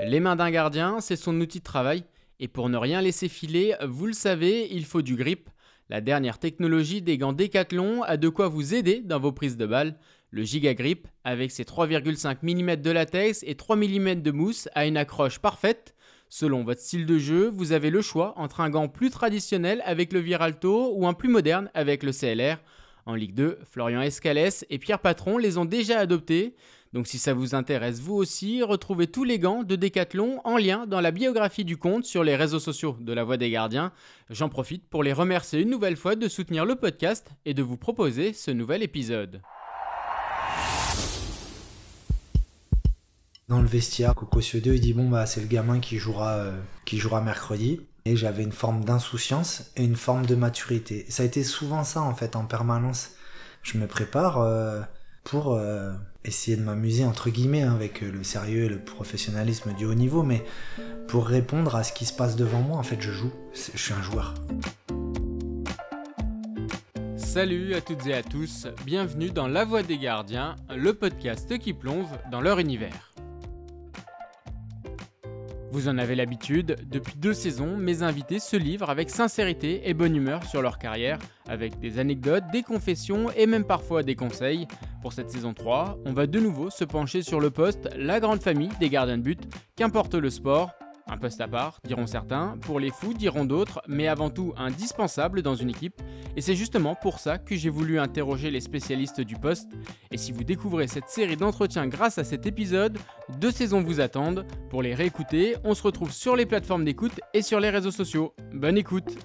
Les mains d'un gardien, c'est son outil de travail. Et pour ne rien laisser filer, vous le savez, il faut du grip. La dernière technologie des gants Decathlon a de quoi vous aider dans vos prises de balles. Le Giga Grip, avec ses 3,5 mm de latex et 3 mm de mousse, a une accroche parfaite. Selon votre style de jeu, vous avez le choix entre un gant plus traditionnel avec le Viralto ou un plus moderne avec le CLR. En Ligue 2, Florian Escalès et Pierre Patron les ont déjà adoptés. Donc si ça vous intéresse vous aussi, retrouvez tous les gants de Decathlon en lien dans la biographie du compte sur les réseaux sociaux de La Voix des Gardiens. J'en profite pour les remercier une nouvelle fois de soutenir le podcast et de vous proposer ce nouvel épisode. Dans le vestiaire, Coco Ciodeux, il dit c'est le gamin qui jouera mercredi. Et j'avais une forme d'insouciance et une forme de maturité. Ça a été souvent ça en fait, en permanence. Je me prépare pour essayer de m'amuser entre guillemets avec le sérieux et le professionnalisme du haut niveau, mais pour répondre à ce qui se passe devant moi, en fait je joue, je suis un joueur. Salut à toutes et à tous, bienvenue dans La Voix des Gardiens, le podcast qui plonge dans leur univers. Vous en avez l'habitude, depuis 2 saisons, mes invités se livrent avec sincérité et bonne humeur sur leur carrière, avec des anecdotes, des confessions et même parfois des conseils. Pour cette saison 3, on va de nouveau se pencher sur le poste, la grande famille des gardiens de but, qu'importe le sport. Un poste à part, diront certains, pour les fous diront d'autres, mais avant tout indispensable dans une équipe. Et c'est justement pour ça que j'ai voulu interroger les spécialistes du poste. Et si vous découvrez cette série d'entretiens grâce à cet épisode, 2 saisons vous attendent. Pour les réécouter, on se retrouve sur les plateformes d'écoute et sur les réseaux sociaux. Bonne écoute!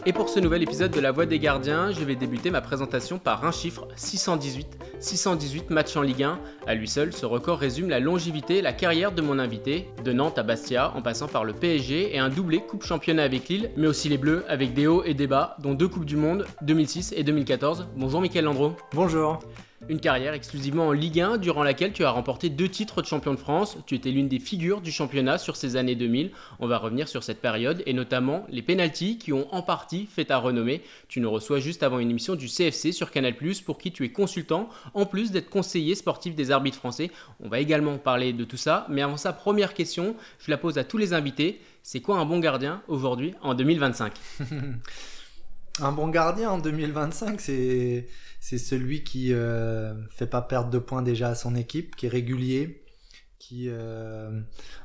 Et pour ce nouvel épisode de La Voix des Gardiens, je vais débuter ma présentation par un chiffre, 618. 618 matchs en Ligue 1. À lui seul, ce record résume la longévité et la carrière de mon invité, de Nantes à Bastia, en passant par le PSG et un doublé Coupe Championnat avec Lille, mais aussi les Bleus avec des hauts et des bas, dont 2 Coupes du Monde, 2006 et 2014. Bonjour Mickaël Landreau. Bonjour. Une carrière exclusivement en Ligue 1 durant laquelle tu as remporté 2 titres de champion de France. Tu étais l'une des figures du championnat sur ces années 2000. On va revenir sur cette période et notamment les pénaltys qui ont en partie fait ta renommée. Tu nous reçois juste avant une émission du CFC sur Canal+, pour qui tu es consultant, en plus d'être conseiller sportif des arbitres français. On va également parler de tout ça, mais avant ça, première question, je la pose à tous les invités. C'est quoi un bon gardien aujourd'hui en 2025 ? Un bon gardien en 2025, c'est celui qui fait pas perdre de points déjà à son équipe, qui est régulier, qui a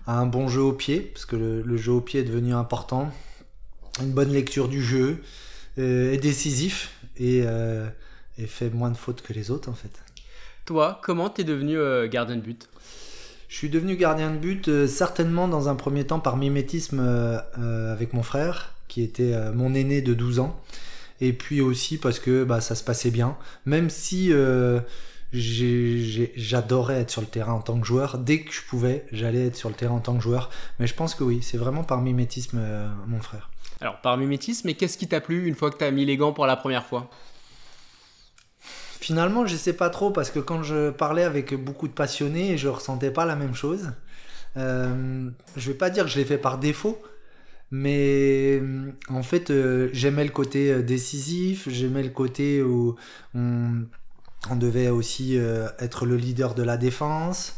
un bon jeu au pied, parce que le jeu au pied est devenu important, une bonne lecture du jeu, est décisif et fait moins de fautes que les autres en fait. Toi, comment t'es devenu gardien de but ? Je suis devenu gardien de but certainement dans un premier temps par mimétisme avec mon frère, qui était mon aîné de 12 ans. Et puis aussi parce que ça se passait bien. Même si j'adorais être sur le terrain en tant que joueur. Dès que je pouvais, j'allais être sur le terrain en tant que joueur. Mais je pense que oui, c'est vraiment par mimétisme mon frère. Alors par mimétisme, mais qu'est-ce qui t'a plu une fois que t'as mis les gants pour la première fois ? Finalement, je sais pas trop parce que quand je parlais avec beaucoup de passionnés, je ressentais pas la même chose. Je vais pas dire que je l'ai fait par défaut. Mais en fait, j'aimais le côté décisif, j'aimais le côté où on devait aussi être le leader de la défense.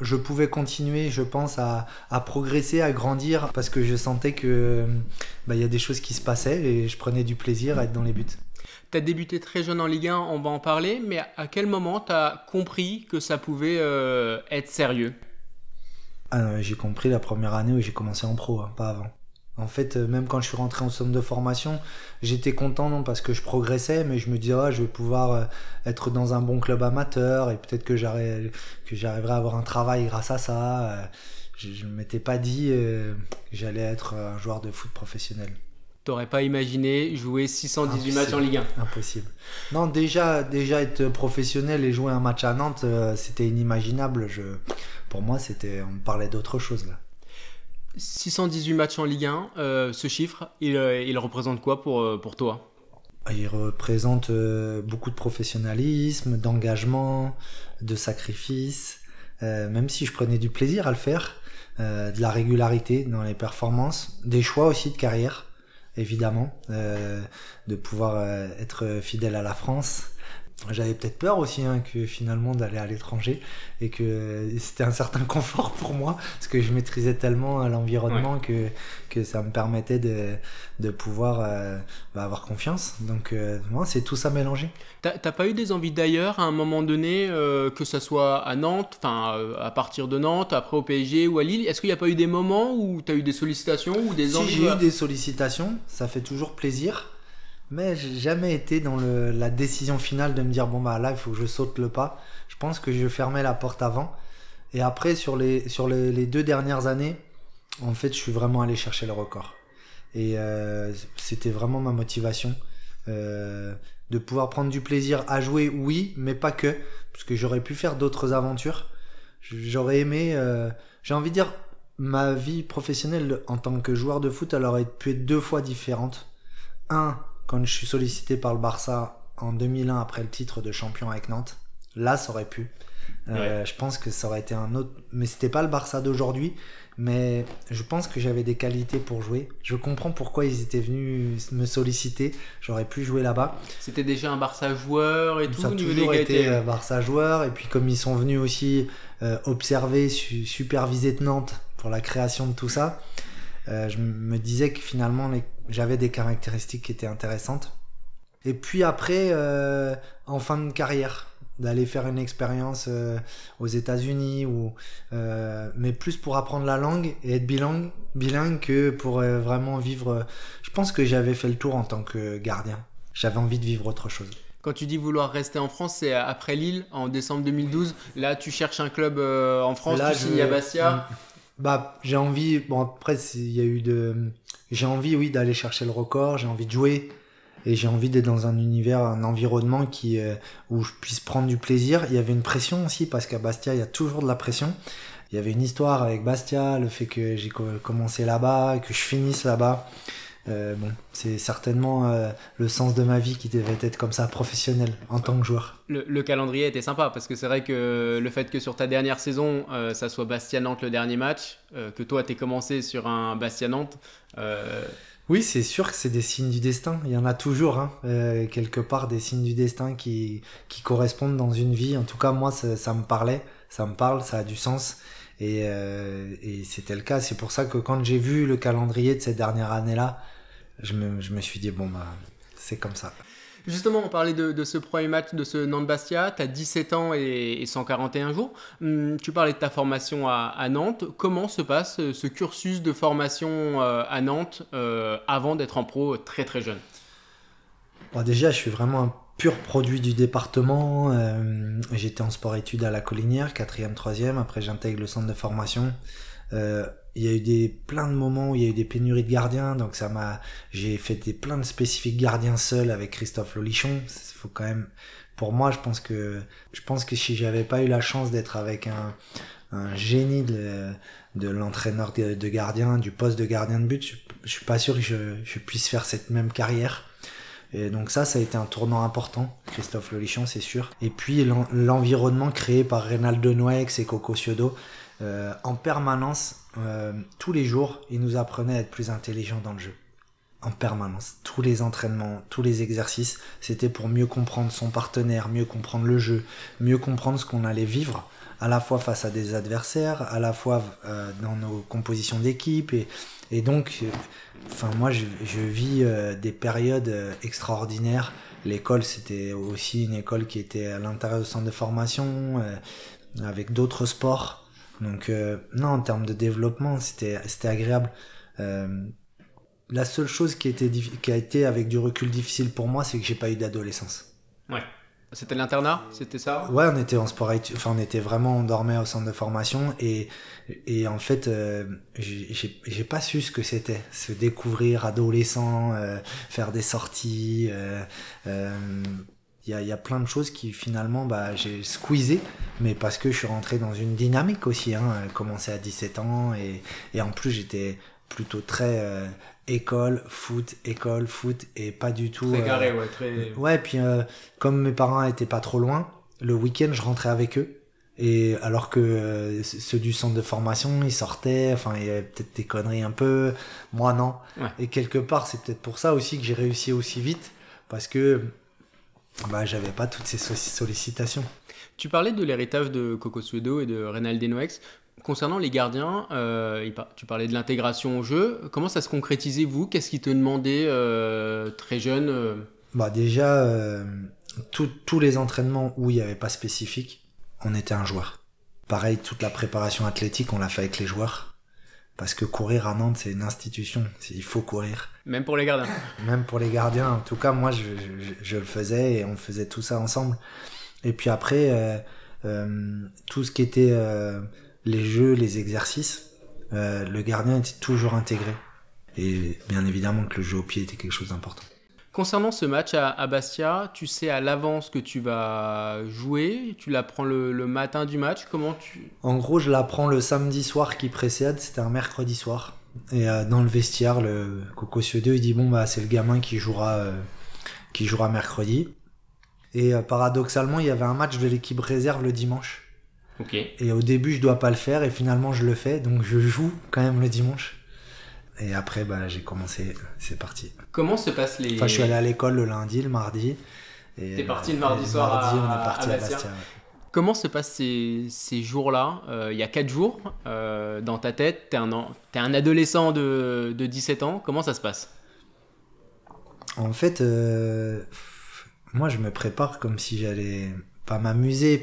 Je pouvais continuer, je pense, à progresser, à grandir, parce que je sentais que y a des choses qui se passaient et je prenais du plaisir à être dans les buts. Tu as débuté très jeune en Ligue 1, on va en parler, mais à quel moment tu as compris que ça pouvait être sérieux ? J'ai compris la première année où j'ai commencé en pro, pas avant. En fait, même quand je suis rentré en centre de formation, j'étais content parce que je progressais, mais je me disais je vais pouvoir être dans un bon club amateur et peut-être que j'arriverai à avoir un travail grâce à ça. Je ne m'étais pas dit que j'allais être un joueur de foot professionnel. T'aurais pas imaginé jouer 618 Impossible. matchs en Ligue 1 ? Impossible. Non, déjà être professionnel et jouer un match à Nantes, c'était inimaginable. Pour moi, on parlait d'autre chose là. 618 matchs en Ligue 1, ce chiffre, il représente quoi pour toi ? Il représente beaucoup de professionnalisme, d'engagement, de sacrifice, même si je prenais du plaisir à le faire, de la régularité dans les performances, des choix aussi de carrière, évidemment, de pouvoir être fidèle à la France. J'avais peut-être peur aussi que finalement d'aller à l'étranger et que c'était un certain confort pour moi parce que je maîtrisais tellement l'environnement que ça me permettait de pouvoir avoir confiance. Donc moi, c'est tout ça mélangé. T'as pas eu des envies d'ailleurs à un moment donné, que ça soit à Nantes, à partir de Nantes, après au PSG ou à Lille? Est-ce qu'il n'y a pas eu des moments où t'as eu des sollicitations ou des Si envies? j'ai eu des sollicitations, ça fait toujours plaisir. Mais j'ai jamais été dans la décision finale de me dire bon bah là il faut que je saute le pas. Je pense que je fermais la porte avant. Et après sur les 2 dernières années, en fait je suis vraiment allé chercher le record. Et c'était vraiment ma motivation. De pouvoir prendre du plaisir à jouer, oui, mais pas que. Parce que j'aurais pu faire d'autres aventures. J'aurais aimé, j'ai envie de dire, ma vie professionnelle en tant que joueur de foot, elle aurait pu être 2 fois différente. Quand je suis sollicité par le Barça en 2001 après le titre de champion avec Nantes, là ça aurait pu. Je pense que ça aurait été un autre, mais c'était pas le Barça d'aujourd'hui, mais je pense que j'avais des qualités pour jouer. Je comprends pourquoi ils étaient venus me solliciter. J'aurais pu jouer là-bas. C'était déjà un Barça joueur et tout Ça a au niveau toujours des été qualités. Barça joueur, et puis comme ils sont venus aussi observer, superviser de Nantes pour la création de tout ça, je me disais que finalement j'avais des caractéristiques qui étaient intéressantes. Et puis après, en fin de carrière, d'aller faire une expérience aux États-Unis, mais plus pour apprendre la langue et être bilingue que pour vraiment vivre. Je pense que j'avais fait le tour en tant que gardien. J'avais envie de vivre autre chose. Quand tu dis vouloir rester en France, c'est après Lille en décembre 2012. Là, tu cherches un club en France, Là, tu signes à Bastia. J'ai envie. Bon, après, il y a eu j'ai envie, oui, d'aller chercher le record. J'ai envie de jouer. Et j'ai envie d'être dans un univers, un environnement où je puisse prendre du plaisir. Il y avait une pression aussi, parce qu'à Bastia, il y a toujours de la pression. Il y avait une histoire avec Bastia, le fait que j'ai commencé là-bas, que je finisse là-bas. C'est certainement le sens de ma vie qui devait être comme ça, professionnel, en tant que joueur. Le calendrier était sympa, parce que c'est vrai que le fait que sur ta dernière saison, ça soit Bastia-Nantes le dernier match, que toi t'aies commencé sur un Bastia-Nantes... Oui, c'est sûr que c'est des signes du destin. Il y en a toujours, quelque part, des signes du destin qui correspondent dans une vie. En tout cas, moi, ça me parlait, ça me parle, ça a du sens. Et c'était le cas. C'est pour ça que quand j'ai vu le calendrier de cette dernière année-là, je me suis dit, bon, bah, c'est comme ça. Justement, on parlait de ce premier match, de ce Nantes-Bastia. Tu as 17 ans et 141 jours. Tu parlais de ta formation à Nantes. Comment se passe ce cursus de formation à Nantes avant d'être en pro très très jeune? Bon, déjà, je suis vraiment un pur produit du département. J'étais en sport-études à la Collinière, 4e, 3e. Après, j'intègre le centre de formation. Il y a eu plein de moments où il y a eu des pénuries de gardiens, donc j'ai fait plein de spécifiques gardiens seuls avec Christophe Lolichon. Faut quand même, pour moi, je pense que si j'avais pas eu la chance d'être avec un génie de l'entraîneur de gardien, du poste de gardien de but, je suis pas sûr que je puisse faire cette même carrière. Et donc ça a été un tournant important, Christophe Lolichon, c'est sûr. Et puis l'environnement créé par Reynaldo Nouex et Coco Ciodo, en permanence, tous les jours, ils nous apprenaient à être plus intelligents dans le jeu. En permanence. Tous les entraînements, tous les exercices, c'était pour mieux comprendre son partenaire, mieux comprendre le jeu, mieux comprendre ce qu'on allait vivre, à la fois face à des adversaires, à la fois dans nos compositions d'équipe. Et donc, moi, je vis des périodes extraordinaires. L'école, c'était aussi une école qui était à l'intérieur du centre de formation, avec d'autres sports. Donc non, en termes de développement, c'était agréable. La seule chose qui a été avec du recul difficile pour moi, c'est que j'ai pas eu d'adolescence. Ouais. C'était l'internat, c'était ça? Ouais, on était en sport, on était vraiment, on dormait au centre de formation et en fait, j'ai pas su ce que c'était, se découvrir adolescent, faire des sorties. Il y a plein de choses qui finalement j'ai squeezé, mais parce que je suis rentré dans une dynamique aussi, commencé à 17 ans et en plus j'étais plutôt très école, foot et pas du tout... Très carré, ouais. Très... Ouais, puis comme mes parents étaient pas trop loin, le week-end je rentrais avec eux. Et alors que ceux du centre de formation, ils sortaient, il y avait peut-être des conneries un peu, moi non. Ouais. Et quelque part, c'est peut-être pour ça aussi que j'ai réussi aussi vite, parce que Bah, j'avais pas toutes ces sollicitations. Tu parlais de l'héritage de Coco Suedo et de Reynald Denouex. Concernant les gardiens, tu parlais de l'intégration au jeu. Comment ça se concrétisait, vous? Qu'est-ce qu'ils te demandaient très jeune Bah, déjà, tous les entraînements où il n'y avait pas spécifique, on était un joueur. Pareil, toute la préparation athlétique, on l'a fait avec les joueurs. Parce que courir à Nantes, c'est une institution. Il faut courir. Même pour les gardiens. Même pour les gardiens. En tout cas, moi, je le faisais et on faisait tout ça ensemble. Et puis après, tout ce qui était les jeux, les exercices, le gardien était toujours intégré. Et bien évidemment que le jeu au pied était quelque chose d'important. Concernant ce match à Bastia, tu sais à l'avance que tu vas jouer, tu l'apprends le matin du match, En gros, je l'apprends le samedi soir qui précède, c'était un mercredi soir. Et dans le vestiaire, le Coco Suedo, il dit bon bah c'est le gamin qui jouera mercredi. Et paradoxalement, il y avait un match de l'équipe réserve le dimanche. Ok. Et au début, je dois pas le faire et finalement je le fais, donc je joue quand même le dimanche. Et après, bah, j'ai commencé, c'est parti. Comment se passent les... Enfin, je suis allé à l'école le lundi, le mardi. T'es parti le mardi soir on est parti à Bastia. Ouais. Comment se passent ces jours-là? Il y a 4 jours, dans ta tête, t'es un adolescent de 17 ans. Comment ça se passe? En fait, moi, je me prépare comme si j'allais pas m'amuser,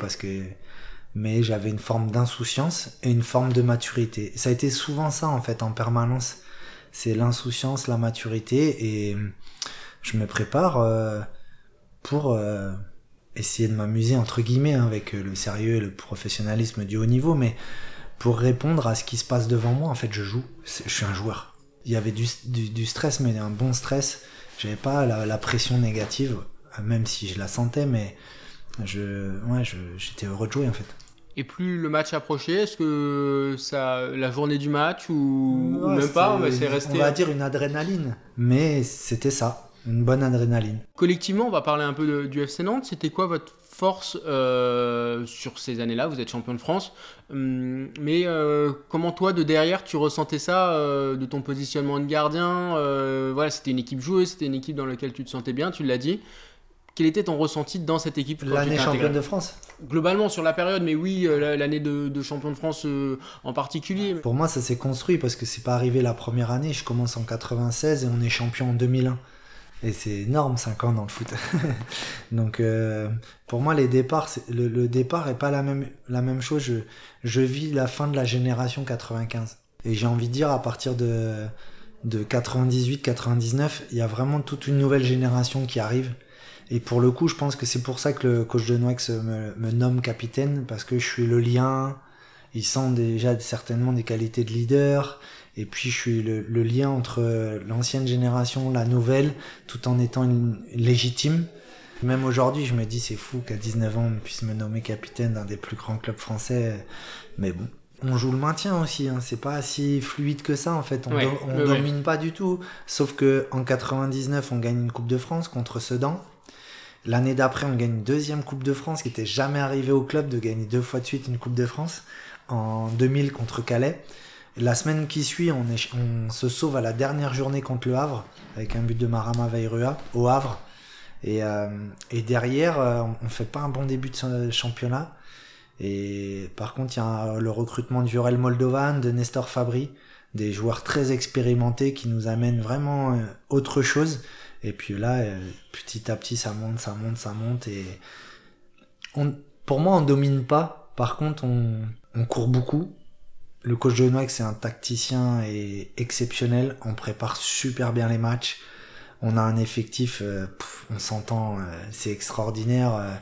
mais j'avais une forme d'insouciance et une forme de maturité. Ça a été souvent ça, en fait, en permanence. C'est l'insouciance, la maturité, et je me prépare pour essayer de m'amuser, entre guillemets, avec le sérieux et le professionnalisme du haut niveau, mais pour répondre à ce qui se passe devant moi, en fait, je joue. Je suis un joueur. Il y avait du stress, mais un bon stress. J'avais pas la pression négative, même si je la sentais, mais j'étais heureux de jouer, en fait. Et plus le match approchait, est-ce que la journée du match ou même pas, c'est resté... On va dire une adrénaline, mais c'était ça, une bonne adrénaline. Collectivement, on va parler un peu du FC Nantes. C'était quoi votre force sur ces années-là? Vous êtes champion de France, mais comment toi, de derrière, tu ressentais ça de ton positionnement de gardien? Voilà, c'était une équipe joueuse, c'était une équipe dans laquelle tu te sentais bien, tu l'as dit. Quel était ton ressenti dans cette équipe? L'année championne de France? Globalement sur la période, mais oui, l'année de champion de France en particulier. Pour moi, ça s'est construit parce que c'est pas arrivé la première année. Je commence en 96 et on est champion en 2001. Et c'est énorme, 5 ans dans le foot. Donc pour moi, les départs, le départ est pas la même chose. Je vis la fin de la génération 95. Et j'ai envie de dire, à partir de 98-99, il y a vraiment toute une nouvelle génération qui arrive. Et pour le coup, je pense que c'est pour ça que le coach Denouex me nomme capitaine, parce que je suis le lien, il sent déjà certainement des qualités de leader, et puis je suis le lien entre l'ancienne génération, la nouvelle, tout en étant légitime. Même aujourd'hui, je me dis c'est fou qu'à 19 ans, on puisse me nommer capitaine d'un des plus grands clubs français, mais bon. On joue le maintien aussi, hein. C'est pas si fluide que ça en fait, on domine pas du tout, sauf que en 99, on gagne une Coupe de France contre Sedan. L'année d'après, on gagne une deuxième Coupe de France qui n'était jamais arrivé au club de gagner 2 fois de suite une Coupe de France en 2000 contre Calais. Et la semaine qui suit, on se sauve à la dernière journée contre le Havre avec un but de Marama Vairua au Havre. Et derrière, on fait pas un bon début de championnat. Et par contre, il y a le recrutement de Viorel Moldovan, de Nestor Fabri, des joueurs très expérimentés qui nous amènent vraiment autre chose. Et puis là, petit à petit, ça monte. Et pour moi, on domine pas. Par contre, on court beaucoup. Le coach de Denouex, c'est un tacticien et exceptionnel. On prépare super bien les matchs. On a un effectif, on s'entend, c'est extraordinaire.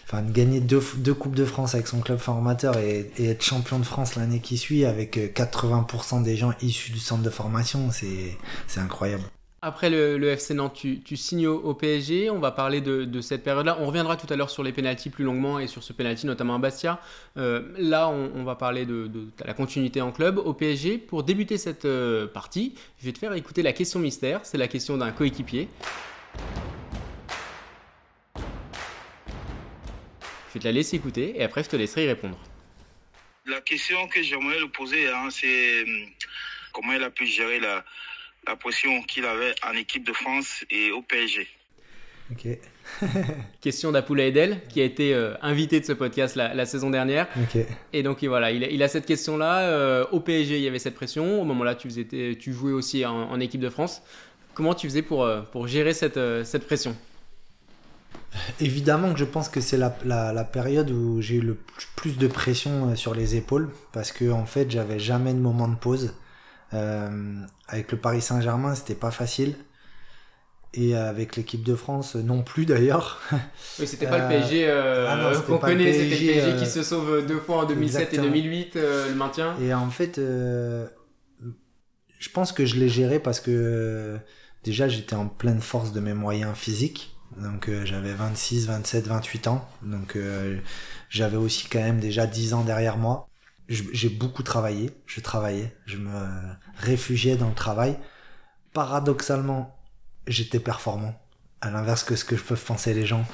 Enfin, de gagner deux Coupes de France avec son club formateur et être champion de France l'année qui suit avec 80% des gens issus du centre de formation, c'est incroyable. Après le FC Nantes, tu signes au PSG. On va parler de cette période-là. On reviendra tout à l'heure sur les pénaltys plus longuement et sur ce pénalty notamment à Bastia. Là, on va parler de la continuité en club. Au PSG, pour débuter cette partie, je vais te faire écouter la question mystère. C'est la question d'un coéquipier. Je vais te la laisser écouter et après je te laisserai y répondre. La question que j'aimerais lui poser, c'est comment il a pu gérer la pression qu'il avait en équipe de France et au PSG. Ok. Question d'Apoula Edel, qui a été invité de ce podcast la saison dernière. Ok. Et donc voilà, il a cette question-là. Au PSG, il y avait cette pression. Au moment-là, tu jouais aussi en équipe de France. Comment tu faisais pour gérer cette pression? Évidemment que je pense que c'est la période où j'ai eu le plus de pression sur les épaules, parce que en fait, j'avais jamais de moment de pause. Avec le Paris Saint-Germain, c'était pas facile. Et avec l'équipe de France, non plus d'ailleurs. Oui, c'était pas le PSG qu'on connaît, c'était le PSG qui se sauve 2 fois en 2007 exactement. Et 2008, le maintien. Et en fait, je pense que je l'ai géré parce que déjà j'étais en pleine force de mes moyens physiques. Donc j'avais 26, 27, 28 ans. Donc j'avais aussi quand même déjà 10 ans derrière moi. J'ai beaucoup travaillé, je me réfugiais dans le travail. Paradoxalement, j'étais performant, à l'inverse que ce que peuvent penser les gens.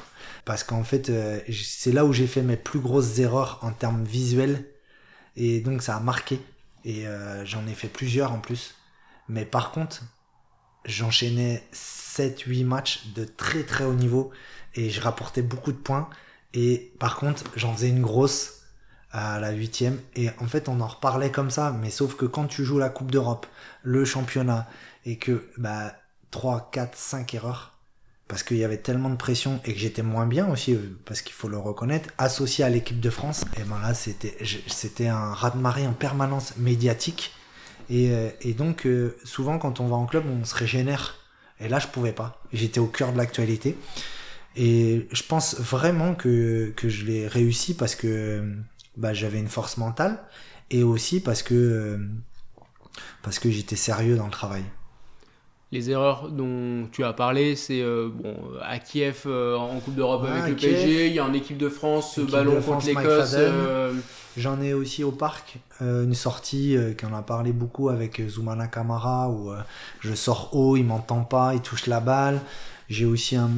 Parce qu'en fait, c'est là où j'ai fait mes plus grosses erreurs en termes visuels. Et donc ça a marqué. Et j'en ai fait plusieurs en plus. Mais par contre, j'enchaînais 7-8 matchs de très très haut niveau. Et je rapportais beaucoup de points. Et par contre, j'en faisais une grosse à la 8e, et en fait on en reparlait comme ça, mais sauf que quand tu joues la Coupe d'Europe, le championnat, et que 3, 4, 5 erreurs, parce qu'il y avait tellement de pression, et que j'étais moins bien aussi, parce qu'il faut le reconnaître, associé à l'équipe de France, et là c'était un raz-de-marée en permanence médiatique, et donc souvent quand on va en club on se régénère, et là je pouvais pas, j'étais au cœur de l'actualité, et je pense vraiment que je l'ai réussi parce que j'avais une force mentale, et aussi parce que j'étais sérieux dans le travail. Les erreurs dont tu as parlé, c'est à Kiev en Coupe d'Europe avec le PSG, il y a en équipe de France ce ballon contre l'Écosse. J'en ai aussi au parc une sortie qu'on a parlé beaucoup avec Zoumana Kamara, où je sors haut, il m'entend pas, il touche la balle. J'ai aussi un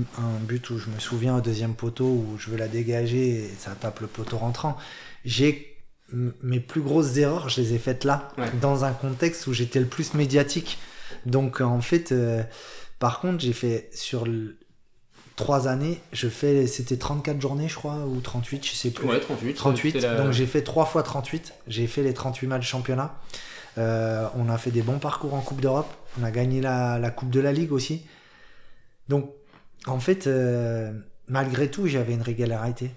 but où je me souviens au deuxième poteau où je veux la dégager et ça tape le poteau rentrant. Mes plus grosses erreurs, je les ai faites là, dans un contexte où j'étais le plus médiatique. Donc en fait, par contre, j'ai fait sur 3 années, c'était 34 journées je crois, ou 38, je sais plus. Ouais, 38. Donc j'ai fait 3 fois 38, j'ai fait les 38 matchs championnat. On a fait des bons parcours en Coupe d'Europe, on a gagné la Coupe de la Ligue aussi. Donc en fait, malgré tout, j'avais une régularité.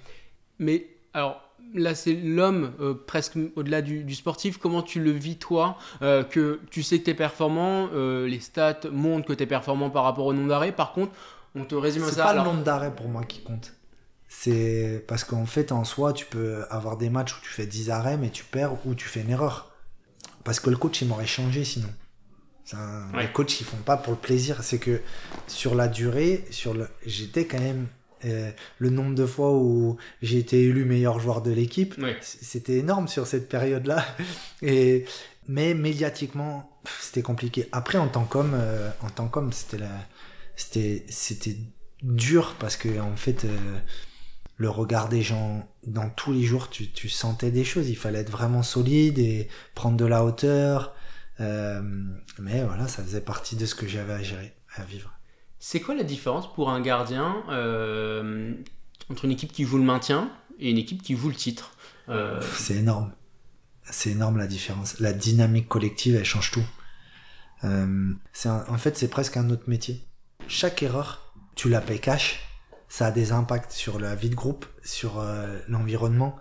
Mais alors là, c'est l'homme presque au-delà du sportif. Comment tu le vis, toi, que tu sais que tu es performant, les stats montrent que tu es performant par rapport au nombre d'arrêts. Par contre, on te résume ça. C'est pas le nombre d'arrêts pour moi qui compte. C'est parce qu'en fait, en soi, tu peux avoir des matchs où tu fais 10 arrêts, mais tu perds ou tu fais une erreur. Parce que le coach, il m'aurait changé sinon. Les coachs, ils font pas pour le plaisir. C'est que sur la durée, j'étais quand même... le nombre de fois où j'ai été élu meilleur joueur de l'équipe, c'était énorme sur cette période-là. Mais médiatiquement, c'était compliqué. Après, en tant qu'homme, c'était dur parce que en fait, le regard des gens dans tous les jours, tu sentais des choses. Il fallait être vraiment solide et prendre de la hauteur. Mais voilà, ça faisait partie de ce que j'avais à gérer, à vivre. C'est quoi la différence pour un gardien entre une équipe qui joue le maintien et une équipe qui joue le titre? C'est énorme. C'est énorme la différence. La dynamique collective, elle change tout. En fait, c'est presque un autre métier. Chaque erreur, tu la payes cash. Ça a des impacts sur la vie de groupe, sur l'environnement.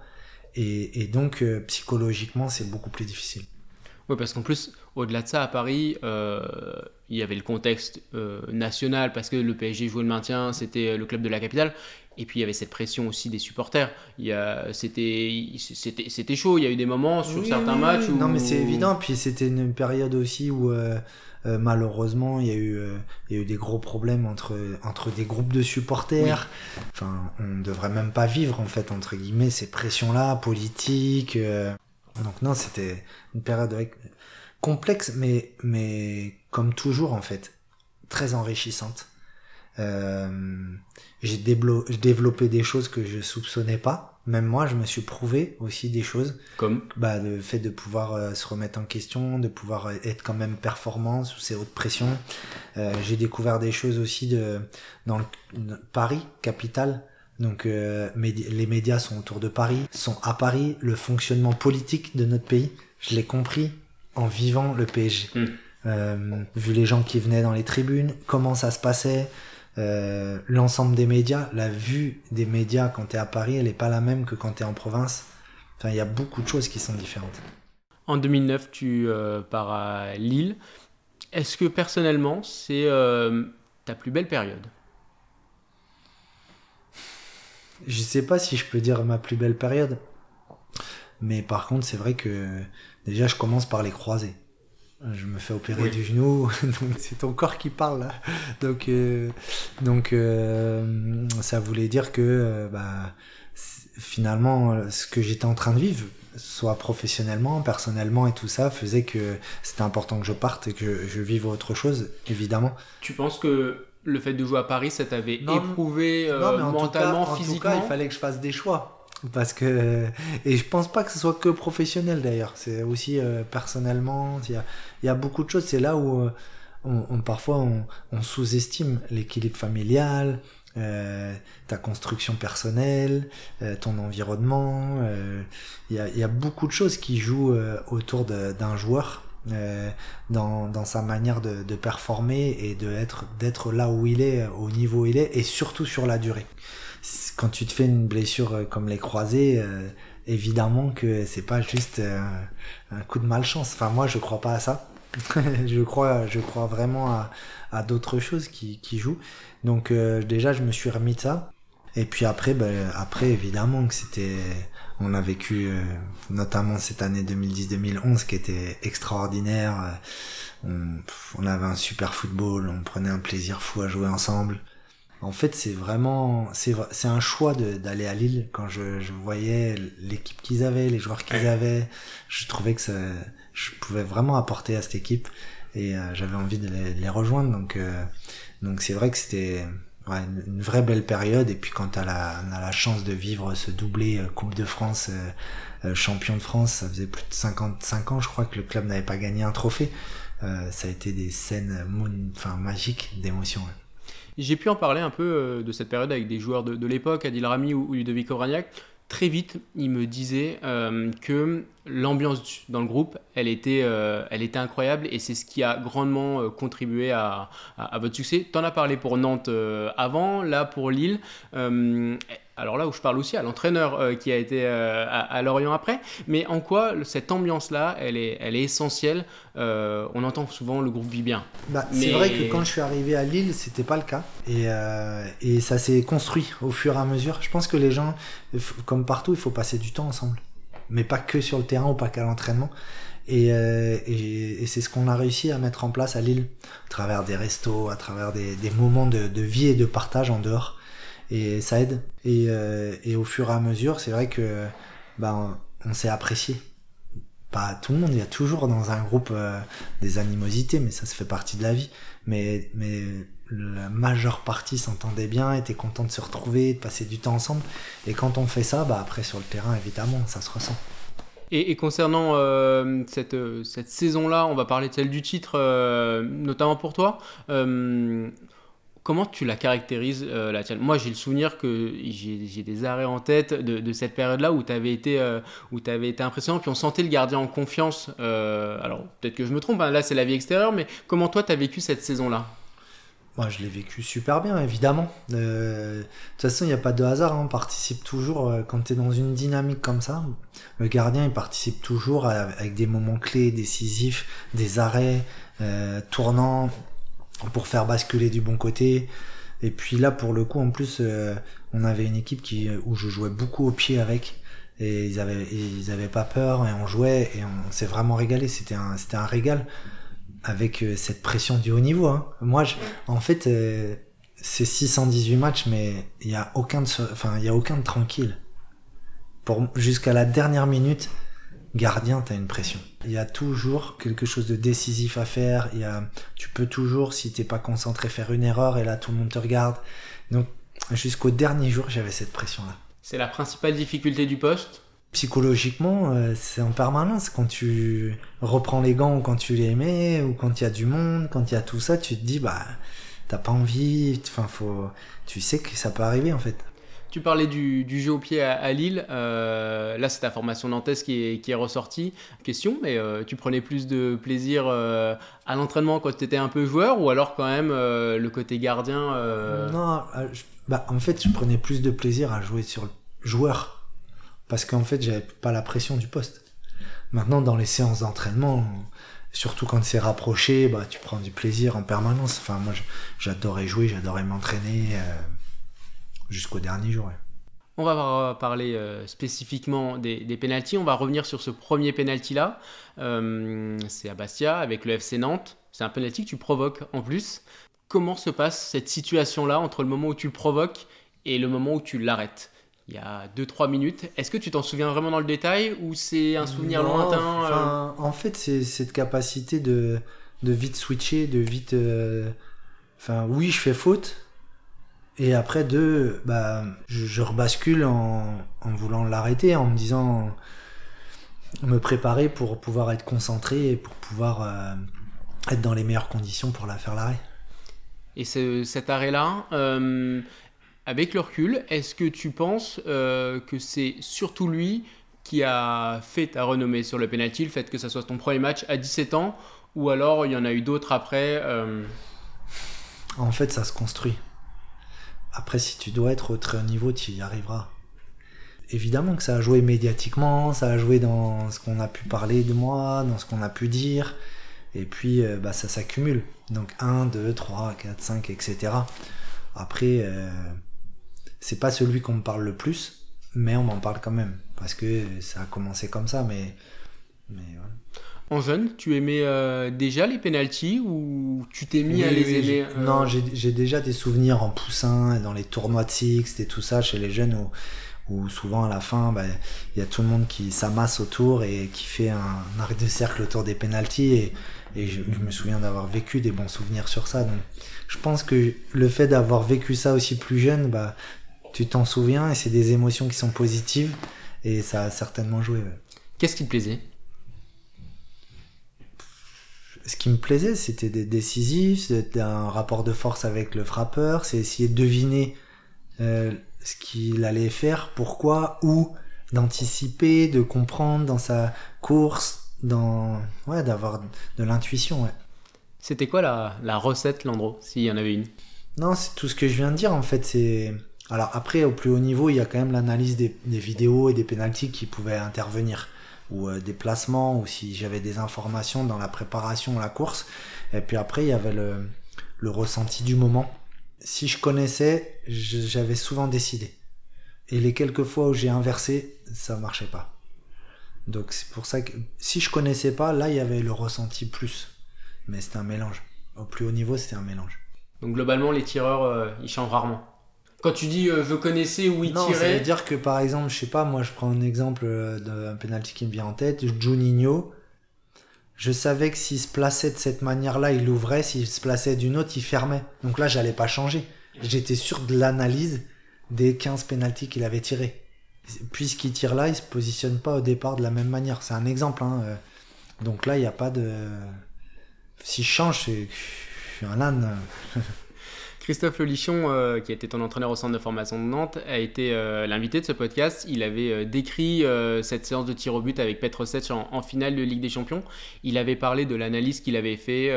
Et donc, psychologiquement, c'est beaucoup plus difficile. Oui, parce qu'en plus, au-delà de ça, à Paris, il y avait le contexte national, parce que le PSG jouait le maintien, c'était le club de la capitale. Et puis, il y avait cette pression aussi des supporters. C'était chaud. Il y a eu des moments sur certains matchs où... Non, mais c'est évident. Puis, c'était une période aussi où, malheureusement, il y a eu des gros problèmes entre des groupes de supporters. Oui. Enfin, on ne devrait même pas vivre, en fait, entre guillemets, ces pressions-là, politiques... Donc non, c'était une période complexe, mais comme toujours en fait, très enrichissante. J'ai développé des choses que je soupçonnais pas, Même moi, je me suis prouvé aussi des choses. Comme Le fait de pouvoir se remettre en question, de pouvoir être quand même performant sous ces hautes pressions. J'ai découvert des choses aussi dans Paris, capitale. Donc les médias sont autour de Paris, sont à Paris. Le fonctionnement politique de notre pays, je l'ai compris en vivant le PSG. Vu les gens qui venaient dans les tribunes, comment ça se passait. L'ensemble des médias, la vue des médias quand t'es à Paris, elle est pas la même que quand t'es en province. Enfin, il y a beaucoup de choses qui sont différentes. En 2009, tu pars à Lille. Est-ce que personnellement, c'est ta plus belle période? Je sais pas si je peux dire ma plus belle période, mais par contre, c'est vrai que déjà, je commence par les croisés. Je me fais opérer du genou, donc c'est ton corps qui parle là. Donc ça voulait dire que finalement, ce que j'étais en train de vivre, soit professionnellement, personnellement et tout ça, faisait que c'était important que je parte et que je vive autre chose, évidemment. Tu penses que le fait de jouer à Paris, ça t'avait éprouvé mentalement, physiquement? En tout cas, il fallait que je fasse des choix. Parce que et je pense pas que ce soit que professionnel d'ailleurs, c'est aussi personnellement, il y a beaucoup de choses. C'est là où parfois on sous-estime l'équilibre familial, ta construction personnelle, ton environnement. Il y a beaucoup de choses qui jouent autour d'un joueur dans sa manière de performer et d'être là où il est, au niveau où il est, et surtout sur la durée. Quand tu te fais une blessure comme les croisés, évidemment que c'est pas juste un coup de malchance. Enfin, moi, je crois pas à ça. je crois vraiment à d'autres choses qui jouent. Donc, déjà, je me suis remis de ça. Et puis après, évidemment que on a vécu notamment cette année 2010-2011 qui était extraordinaire. On avait un super football, on prenait un plaisir fou à jouer ensemble. En fait, c'est un choix d'aller à Lille. Quand je voyais l'équipe qu'ils avaient, les joueurs qu'ils avaient, je trouvais que je pouvais vraiment apporter à cette équipe et j'avais envie de les rejoindre. Donc c'est vrai que c'était une vraie belle période. Et puis quand on a la chance de vivre ce doublé Coupe de France, champion de France, ça faisait plus de 55 ans, je crois, que le club n'avait pas gagné un trophée. Ça a été des scènes magiques d'émotion. Ouais. J'ai pu en parler un peu de cette période avec des joueurs de l'époque, Adil Rami ou Ludovic Oragnac. Très vite, ils me disaient que l'ambiance dans le groupe, elle était incroyable et c'est ce qui a grandement contribué à votre succès. Tu en as parlé pour Nantes avant, là pour Lille. Alors là où je parle aussi à l'entraîneur qui a été à Lorient après, mais en quoi cette ambiance-là, elle est essentielle. On entend souvent le groupe vit bien. C'est vrai que quand je suis arrivé à Lille, c'était pas le cas et ça s'est construit au fur et à mesure. Je pense que les gens, comme partout, il faut passer du temps ensemble, mais pas que sur le terrain ou pas qu'à l'entraînement. Et c'est ce qu'on a réussi à mettre en place à Lille, à travers des restos, à travers des moments de vie et de partage en dehors. Et ça aide. Et au fur et à mesure, c'est vrai que on s'est apprécié. Pas tout le monde, il y a toujours dans un groupe des animosités, mais ça se fait partie de la vie. Mais la majeure partie s'entendait bien, était content de se retrouver, de passer du temps ensemble. Et quand on fait ça, après sur le terrain, évidemment, ça se ressent. Et concernant cette saison-là, on va parler de celle du titre, notamment pour toi. Comment tu la caractérises, la tienne? Moi, j'ai le souvenir que j'ai des arrêts en tête de cette période-là où tu avais été impressionnant, puis on sentait le gardien en confiance. Alors, peut-être que je me trompe, là, c'est la vie extérieure, mais comment toi, tu as vécu cette saison-là? Moi, je l'ai vécu super bien, évidemment. De toute façon, il n'y a pas de hasard. On participe toujours, quand tu es dans une dynamique comme ça, le gardien, il participe toujours avec des moments clés, décisifs, des arrêts, tournants, pour faire basculer du bon côté. Et puis là, pour le coup, en plus, on avait une équipe où je jouais beaucoup au pied avec, et ils avaient pas peur, et on jouait, et on s'est vraiment régalé. C'était un régal, avec cette pression du haut niveau. Moi, en fait, c'est 618 matchs, mais il y a aucun de tranquille. Jusqu'à la dernière minute, gardien, t'as une pression. Il y a toujours quelque chose de décisif à faire. Tu peux toujours, si t'es pas concentré, faire une erreur et là tout le monde te regarde. Donc jusqu'au dernier jour, j'avais cette pression-là. C'est la principale difficulté du poste? Psychologiquement, c'est en permanence. Quand tu reprends les gants ou quand tu les mets, ou quand il y a du monde, quand il y a tout ça, tu te dis, t'as pas envie, tu sais que ça peut arriver en fait. Tu parlais du jeu au pied à Lille. Là, c'est ta formation nantaise qui est ressortie. Question, mais tu prenais plus de plaisir à l'entraînement quand tu étais un peu joueur ou alors quand même le côté gardien Non, en fait, je prenais plus de plaisir à jouer sur le joueur parce qu'en fait, j'avais pas la pression du poste. Maintenant, dans les séances d'entraînement, surtout quand c'est rapproché, tu prends du plaisir en permanence. Enfin, moi, j'adorais jouer, j'adorais m'entraîner. Jusqu'au dernier jour. Ouais. On va parler spécifiquement des pénaltys. On va revenir sur ce premier pénalty-là. C'est à Bastia avec le FC Nantes. C'est un pénalty que tu provoques en plus. Comment se passe cette situation-là entre le moment où tu le provoques et le moment où tu l'arrêtes? Il y a 2-3 minutes. Est-ce que tu t'en souviens vraiment dans le détail ou c'est un souvenir lointain En fait, c'est cette capacité de vite switcher, de vite... oui, je fais faute. Et après je rebascule en voulant l'arrêter, en me disant me préparer pour pouvoir être concentré et pour pouvoir être dans les meilleures conditions pour faire l'arrêt. Et cet arrêt-là, avec le recul, est-ce que tu penses que c'est surtout lui qui a fait ta renommée sur le penalty, le fait que ça soit ton premier match à 17 ans, ou alors il y en a eu d'autres après En fait, ça se construit. Après, si tu dois être au très haut niveau, tu y arriveras. Évidemment que ça a joué médiatiquement, ça a joué dans ce qu'on a pu parler de moi, dans ce qu'on a pu dire. Et puis, ça s'accumule. Donc 1, 2, 3, 4, 5, etc. Après, c'est pas celui qu'on me parle le plus, mais on m'en parle quand même. Parce que ça a commencé comme ça, mais voilà. En jeune, tu aimais déjà les pénaltys ou tu t'es mis à les aimer Non, j'ai déjà des souvenirs en poussin, dans les tournois de Sixte et tout ça, chez les jeunes, où souvent à la fin, y a tout le monde qui s'amasse autour et qui fait un arc de cercle autour des pénaltys. Et je me souviens d'avoir vécu des bons souvenirs sur ça. Donc, je pense que le fait d'avoir vécu ça aussi plus jeune, tu t'en souviens et c'est des émotions qui sont positives et ça a certainement joué. Ouais. Qu'est-ce qui te plaisait ? Ce qui me plaisait, c'était des décisifs, c'était un rapport de force avec le frappeur, c'est essayer de deviner ce qu'il allait faire, pourquoi, où, d'anticiper, de comprendre dans sa course, d'avoir de l'intuition. Ouais. C'était quoi la recette, Landreau, s'il y en avait une ? Non, c'est tout ce que je viens de dire en fait. Alors après, au plus haut niveau, il y a quand même l'analyse des vidéos et des pénaltys qui pouvaient intervenir. Ou des placements, ou si j'avais des informations dans la préparation à la course. Et puis après, il y avait le ressenti du moment. Si je connaissais, j'avais souvent décidé. Et les quelques fois où j'ai inversé, ça marchait pas. Donc c'est pour ça que si je connaissais pas, là, il y avait le ressenti plus. Mais c'était un mélange. Au plus haut niveau, c'était un mélange. Donc globalement, les tireurs, ils changent rarement. Quand tu dis je connaissais où il tirait... Non, ça veut dire que par exemple, je sais pas, moi je prends un exemple d'un penalty qui me vient en tête, Juninho, je savais que s'il se plaçait de cette manière-là, il ouvrait, s'il se plaçait d'une autre, il fermait. Donc là, j'allais pas changer. J'étais sûr de l'analyse des 15 penaltys qu'il avait tirés. Puisqu'il tire là, il se positionne pas au départ de la même manière. C'est un exemple. Donc là, il n'y a pas de... Si je change, je suis un âne. Christophe Lolichon, qui était ton entraîneur au centre de formation de Nantes, a été l'invité de ce podcast. Il avait décrit cette séance de tir au but avec Petr Sech en finale de Ligue des Champions. Il avait parlé de l'analyse qu'il avait fait,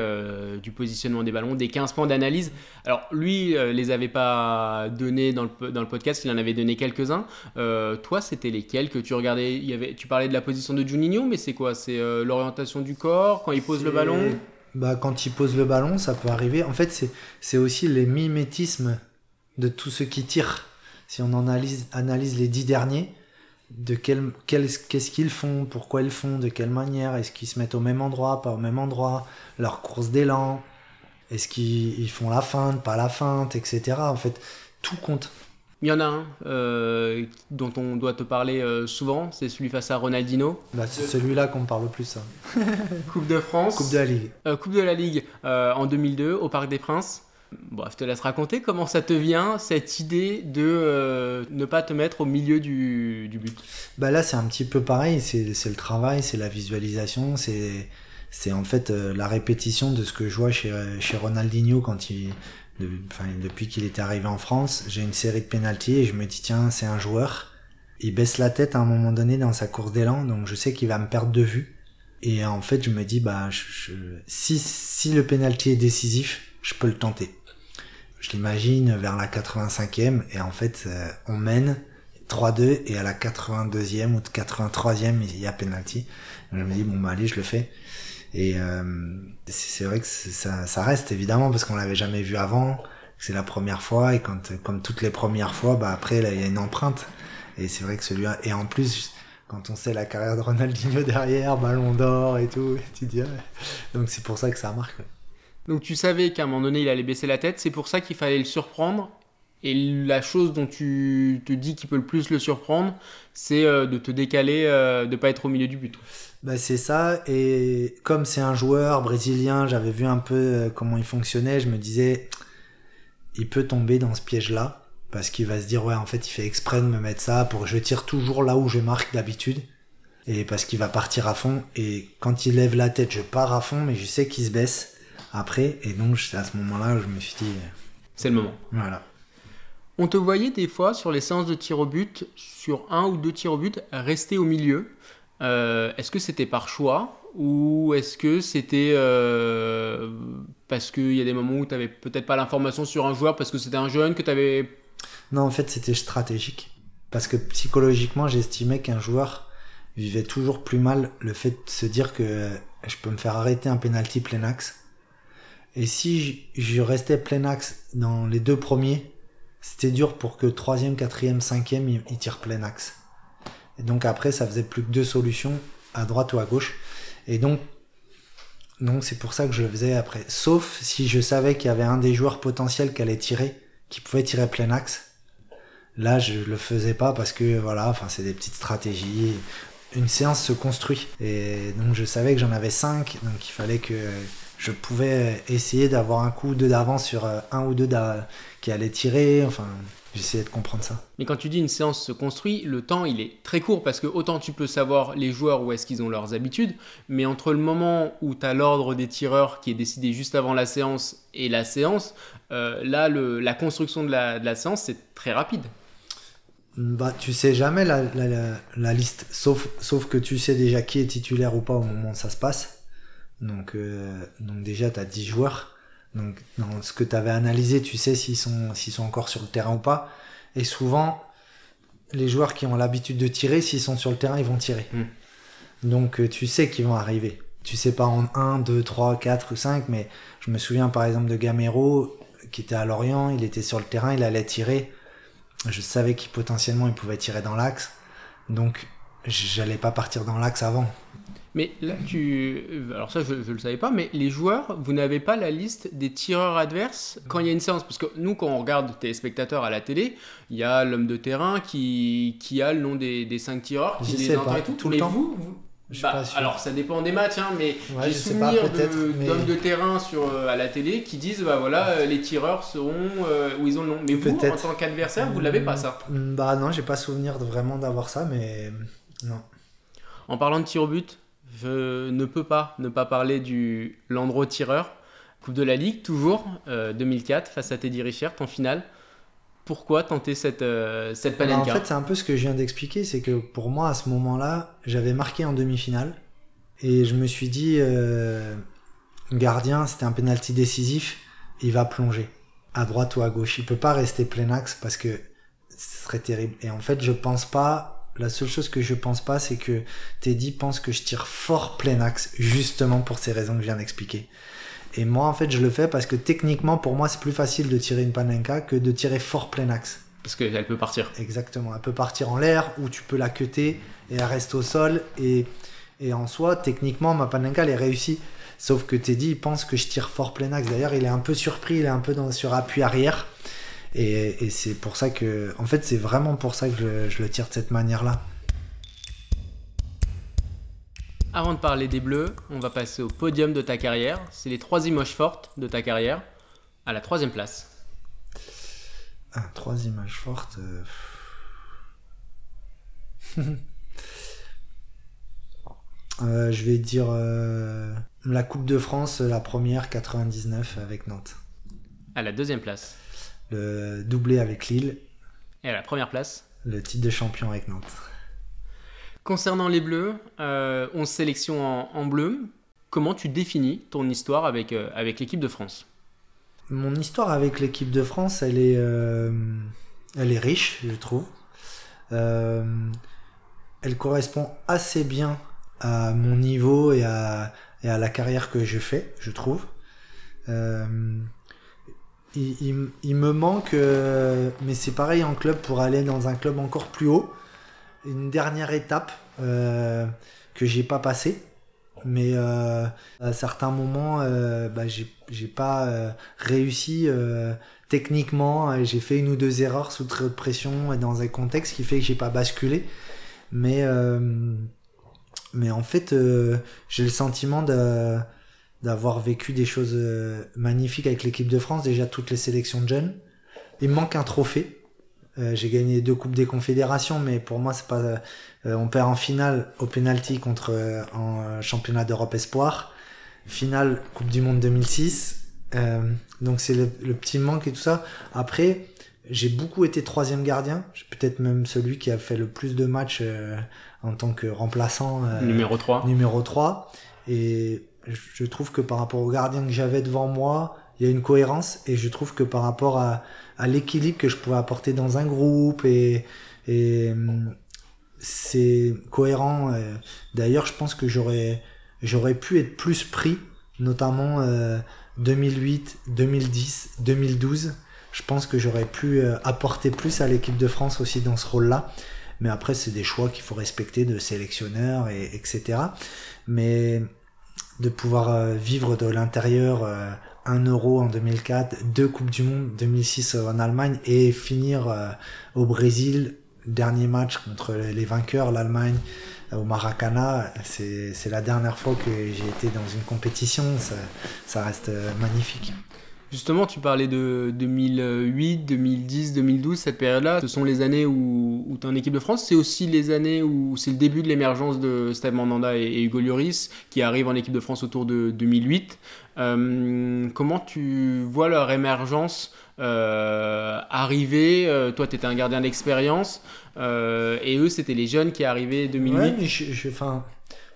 du positionnement des ballons, des 15 points d'analyse. Alors lui, les avait pas donnés dans le podcast, il en avait donné quelques-uns. Toi, c'était lesquels que tu regardais? Tu parlais de la position de Juninho, mais c'est quoi? C'est l'orientation du corps, quand il pose le ballon? Quand il pose le ballon, ça peut arriver. En fait, c'est aussi les mimétismes de tous ceux qui tirent. Si on analyse les 10 derniers, qu'est-ce qu'ils font, pourquoi ils le font, de quelle manière, est-ce qu'ils se mettent au même endroit, pas au même endroit, leur course d'élan, est-ce qu'ils font la feinte, pas la feinte, etc. En fait, tout compte. Il y en a un dont on doit te parler souvent, c'est celui face à Ronaldinho. C'est celui-là qu'on me parle le plus. Ça. Coupe de France. Coupe de la Ligue. Coupe de la Ligue en 2002 au Parc des Princes. Bon, je te laisse raconter comment ça te vient, cette idée de ne pas te mettre au milieu du but. Bah là, c'est un petit peu pareil, c'est le travail, c'est la visualisation, c'est en fait la répétition de ce que je vois chez Ronaldinho depuis qu'il était arrivé en France. J'ai une série de pénaltys et je me dis tiens, c'est un joueur, il baisse la tête à un moment donné dans sa course d'élan, donc je sais qu'il va me perdre de vue. Et en fait, je me dis bah si le pénalty est décisif, je peux le tenter. Je l'imagine vers la 85e et en fait on mène 3-2 et à la 82e ou 83e il y a pénalty. Je me dis bon bah allez, je le fais. Et c'est vrai que ça reste évidemment parce qu'on l'avait jamais vu avant, c'est la première fois et comme toutes les premières fois, bah après là il y a une empreinte et c'est vrai que celui-là, et en plus quand on sait la carrière de Ronaldinho derrière, Ballon d'Or et tout, tu dis ouais. Donc c'est pour ça que ça marque. Donc tu savais qu'à un moment donné il allait baisser la tête, c'est pour ça qu'il fallait le surprendre. Et la chose dont tu te dis qu'il peut le plus le surprendre, c'est de te décaler, de pas être au milieu du but. Bah c'est ça, et comme c'est un joueur brésilien, j'avais vu un peu comment il fonctionnait, je me disais il peut tomber dans ce piège-là parce qu'il va se dire ouais en fait il fait exprès de me mettre ça pour que je tire toujours là où je marque d'habitude. Et parce qu'il va partir à fond, et quand il lève la tête je pars à fond, mais je sais qu'il se baisse après, et donc c'est à ce moment-là où je me suis dit c'est le moment. Voilà. On te voyait des fois sur les séances de tir au but, sur 1 ou 2 tirs au but, rester au milieu. Est-ce que c'était par choix ou est-ce que c'était parce qu'il y a des moments où tu n'avais peut-être pas l'information sur un joueur parce que c'était un jeune que tu avais... Non, en fait c'était stratégique. Parce que psychologiquement j'estimais qu'un joueur vivait toujours plus mal le fait de se dire que je peux me faire arrêter un penalty plein axe. Et si je restais plein axe dans les 2 premiers, c'était dur pour que 3e, 4e, 5e, il tire plein axe. Et donc après, ça faisait plus que 2 solutions, à droite ou à gauche. Et donc c'est pour ça que je le faisais après. Sauf si je savais qu'il y avait un des joueurs potentiels qui allait tirer, qui pouvait tirer plein axe. Là, je le faisais pas parce que voilà, enfin c'est des petites stratégies. Une séance se construit. Et donc je savais que j'en avais 5, donc il fallait que je pouvais essayer d'avoir un coup ou 2 d'avance sur un ou 2 qui allait tirer. Enfin, j'essayais de comprendre ça. Mais quand tu dis une séance se construit, le temps il est très court parce que autant tu peux savoir les joueurs où est-ce qu'ils ont leurs habitudes, mais entre le moment où tu as l'ordre des tireurs qui est décidé juste avant la séance et la séance, là la construction de la séance c'est très rapide. Bah, tu sais jamais la liste, sauf que tu sais déjà qui est titulaire ou pas au moment où ça se passe. Donc déjà tu as 10 joueurs. Donc dans ce que tu avais analysé, tu sais s'ils sont encore sur le terrain ou pas. Et souvent, les joueurs qui ont l'habitude de tirer, s'ils sont sur le terrain, ils vont tirer. Donc tu sais qu'ils vont arriver. Tu sais pas en 1, 2, 3, 4 ou 5, mais je me souviens par exemple de Gamero qui était à Lorient, il était sur le terrain, il allait tirer. Je savais qu'il potentiellement il pouvait tirer dans l'axe. Donc j'allais pas partir dans l'axe avant. Mais là, alors ça, je ne le savais pas, mais les joueurs, vous n'avez pas la liste des tireurs adverses quand il y a une séance? Parce que nous, quand on regarde téléspectateurs à la télé, il y a l'homme de terrain qui a le nom des 5 tireurs, qui les entend et tout. Tout le temps je suis pas sûr. Alors, ça dépend des matchs, hein, mais ouais, j'ai souvenir d'hommes de terrain à la télé qui disent bah voilà, les tireurs seront où ils ont le nom. Mais vous, en tant qu'adversaire, vous ne l'avez pas, ça? Bah non, j'ai pas souvenir vraiment d'avoir ça, mais non. En parlant de tir au but, je ne peux pas ne pas parler du Landreau tireur. Coupe de la Ligue, toujours, 2004, face à Teddy Richert, en finale. Pourquoi tenter cette Panenka? En fait, c'est un peu ce que je viens d'expliquer, c'est que pour moi, à ce moment-là, j'avais marqué en demi-finale. Et je me suis dit, gardien, c'était un penalty décisif, il va plonger, à droite ou à gauche. Il peut pas rester plein axe parce que ce serait terrible. Et en fait, je pense pas... La seule chose que je pense pas, c'est que Teddy pense que je tire fort plein axe, justement pour ces raisons que je viens d'expliquer. Et moi, en fait, je le fais parce que techniquement, pour moi, c'est plus facile de tirer une Panenka que de tirer fort plein axe. Parce qu'elle peut partir. Exactement, elle peut partir en l'air, ou tu peux la cutter, et elle reste au sol, et en soi, techniquement, ma Panenka, elle est réussie. Sauf que Teddy, il pense que je tire fort plein axe. D'ailleurs, il est un peu surpris, il est un peu sur appui arrière. Et c'est pour ça que... En fait, c'est vraiment pour ça que je le tire de cette manière-là. Avant de parler des Bleus, on va passer au podium de ta carrière. C'est les 3 images fortes de ta carrière. À la 3e place. Un 3 images fortes. Je vais dire la Coupe de France, la première, 99 avec Nantes. À la 2e place. Le doublé avec Lille. Et à la 1re place. Le titre de champion avec Nantes. Concernant les Bleus, 11 sélections en bleu. Comment tu définis ton histoire avec l'équipe de France ? Mon histoire avec l'équipe de France, elle est riche, je trouve. Elle correspond assez bien à mon niveau et à la carrière que je fais, je trouve. Il me manque, mais c'est pareil en club, pour aller dans un club encore plus haut, une dernière étape que j'ai pas passée. Mais à certains moments, j'ai pas réussi techniquement. J'ai fait une ou deux erreurs sous très haute pression et dans un contexte qui fait que j'ai pas basculé. Mais en fait, j'ai le sentiment d'avoir vécu des choses magnifiques avec l'équipe de France. Déjà toutes les sélections de jeunes. Il me manque un trophée. J'ai gagné 2 Coupes des Confédérations, mais pour moi, c'est pas. On perd en finale au penalty en championnat d'Europe Espoir. Finale Coupe du Monde 2006. Donc c'est le petit manque et tout ça. Après, j'ai beaucoup été 3e gardien. J'ai peut-être même celui qui a fait le plus de matchs en tant que remplaçant. Numéro 3. Numéro 3. Et je trouve que par rapport au gardien que j'avais devant moi, il y a une cohérence, et je trouve que par rapport à l'équilibre que je pouvais apporter dans un groupe, et c'est cohérent. D'ailleurs, je pense que j'aurais pu être plus pris, notamment 2008, 2010, 2012. Je pense que j'aurais pu apporter plus à l'équipe de France aussi dans ce rôle-là. Mais après, c'est des choix qu'il faut respecter de sélectionneurs, etc. Mais de pouvoir vivre de l'intérieur 1 Euro en 2004, 2 Coupes du Monde, 2006 en Allemagne, et finir au Brésil, dernier match contre les vainqueurs, l'Allemagne, au Maracana. C'est la dernière fois que j'ai été dans une compétition. Ça reste magnifique. Justement, tu parlais de 2008, 2010, 2012, cette période-là. Ce sont les années où tu es en équipe de France. C'est aussi les années où c'est le début de l'émergence de Steve Mandanda et Hugo Lloris, qui arrivent en équipe de France autour de 2008. Comment tu vois leur émergence arriver? Toi, tu étais un gardien d'expérience, et eux, c'était les jeunes qui arrivaient 2008. Ouais, mais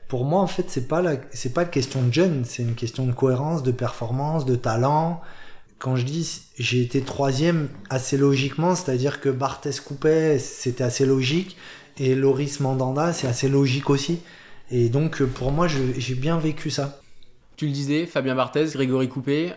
pour moi, en fait, c'est pas une question de jeunes, c'est une question de cohérence, de performance, de talent. Quand je dis j'ai été 3e assez logiquement, c'est-à-dire que Barthez Coupet, c'était assez logique, et Lloris Mandanda, c'est assez logique aussi. Et donc, pour moi, j'ai bien vécu ça. Tu le disais, Fabien Barthez, Grégory Coupet,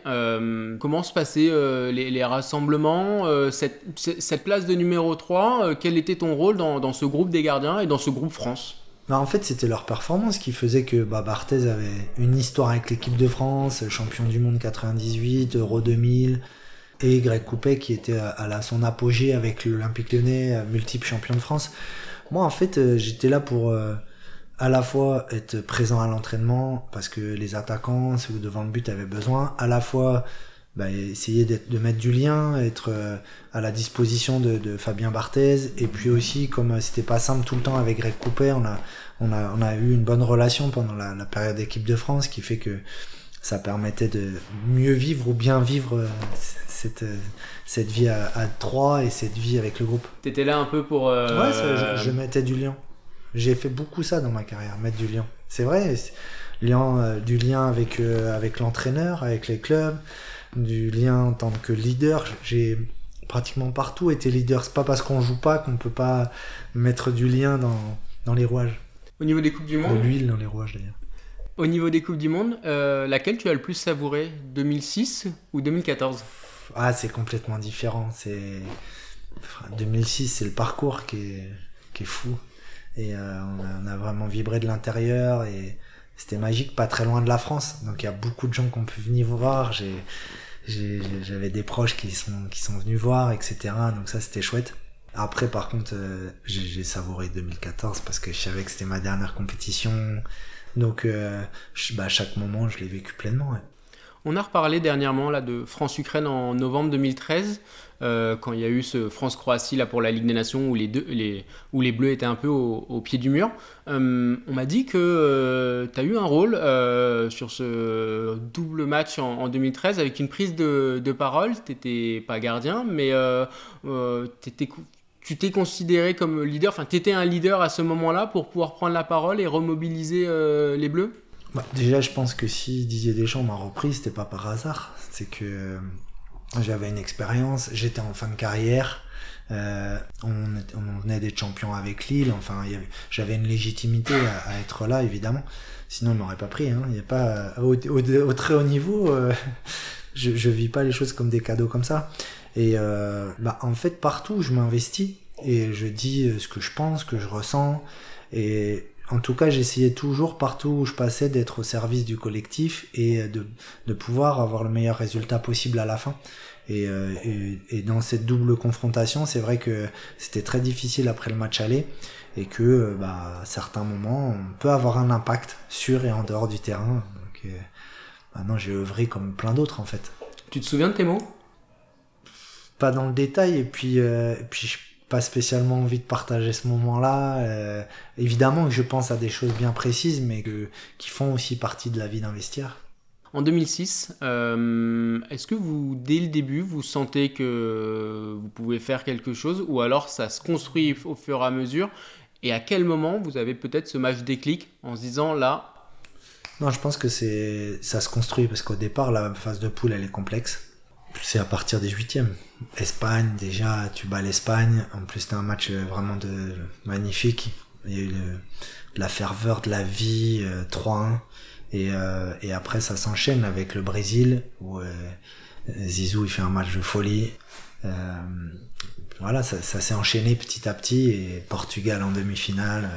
comment se passaient les rassemblements, cette place de numéro 3, quel était ton rôle dans ce groupe des gardiens et dans ce groupe France ? En fait, c'était leur performance qui faisait que Barthez avait une histoire avec l'équipe de France, champion du monde 98, Euro 2000, et Greg Coupet qui était à son apogée avec l'Olympique Lyonnais, multiple champion de France. Moi, en fait, j'étais là pour à la fois être présent à l'entraînement, parce que les attaquants, ceux devant le but, avaient besoin, à la fois essayer de mettre du lien, être à la disposition de Fabien Barthez, et puis aussi, comme c'était pas simple tout le temps avec Greg Coupet, on a eu une bonne relation pendant la période d'équipe de France, qui fait que ça permettait de mieux vivre ou bien vivre cette vie à 3 et cette vie avec le groupe. T'étais là un peu pour... Ouais, je mettais du lien. J'ai fait beaucoup ça dans ma carrière, mettre du lien. C'est vrai, du lien avec l'entraîneur, avec les clubs, du lien en tant que leader. J'ai pratiquement partout été leader. C'est pas parce qu'on joue pas qu'on peut pas mettre du lien dans les rouages. Au niveau des Coupes du Monde, de l'huile dans les rouages d'ailleurs. Au niveau des Coupes du Monde, laquelle tu as le plus savouré, 2006 ou 2014? Ah, c'est complètement différent. 2006, c'est le parcours qui est fou. Et on a vraiment vibré de l'intérieur, et c'était magique, pas très loin de la France. Donc il y a beaucoup de gens qui ont pu venir voir. J'avais des proches qui sont venus voir, etc. Donc ça, c'était chouette. Après, par contre, j'ai savouré 2014 parce que je savais que c'était ma dernière compétition. Donc chaque moment, je l'ai vécu pleinement. Ouais. On a reparlé dernièrement là, de France-Ukraine en novembre 2013, quand il y a eu ce France-Croatie là, pour la Ligue des Nations où où les Bleus étaient un peu au pied du mur. On m'a dit que tu as eu un rôle sur ce double match en 2013 avec une prise de parole. Tu n'étais pas gardien, mais tu t'es considéré comme leader, enfin tu étais un leader à ce moment-là pour pouvoir prendre la parole et remobiliser les Bleus? Déjà, je pense que si Didier Deschamps m'a repris, c'était pas par hasard. C'est que j'avais une expérience, j'étais en fin de carrière, on venait d'être champions avec Lille, enfin, j'avais une légitimité à être là, évidemment. Sinon, il m'aurait pas pris. Hein. Il y a pas au très haut niveau, je vis pas les choses comme des cadeaux comme ça. Et en fait, partout, je m'investis et je dis ce que je pense, ce que je ressens. Et en tout cas, j'essayais toujours, partout où je passais, d'être au service du collectif et de pouvoir avoir le meilleur résultat possible à la fin. Et dans cette double confrontation, c'est vrai que c'était très difficile après le match aller et que à certains moments, on peut avoir un impact sur et en dehors du terrain. Donc, maintenant, j'ai œuvré comme plein d'autres, en fait. Tu te souviens de tes mots? Pas dans le détail, et puis je pas spécialement envie de partager ce moment-là. Évidemment que je pense à des choses bien précises, mais qui font aussi partie de la vie d'un vestiaire. En 2006, est-ce que dès le début, vous sentez que vous pouvez faire quelque chose, ou alors ça se construit au fur et à mesure? Et à quel moment vous avez peut-être ce match déclic en se disant là? Non, je pense que ça se construit, parce qu'au départ, la phase de poule, elle est complexe. C'est à partir des 8e. Espagne, déjà, tu bats l'Espagne. En plus, c'était un match vraiment magnifique. Il y a eu de la ferveur, de la vie, 3-1. Et après, ça s'enchaîne avec le Brésil, où Zizou, il fait un match de folie. Voilà, ça s'est enchaîné petit à petit. Et Portugal en demi-finale.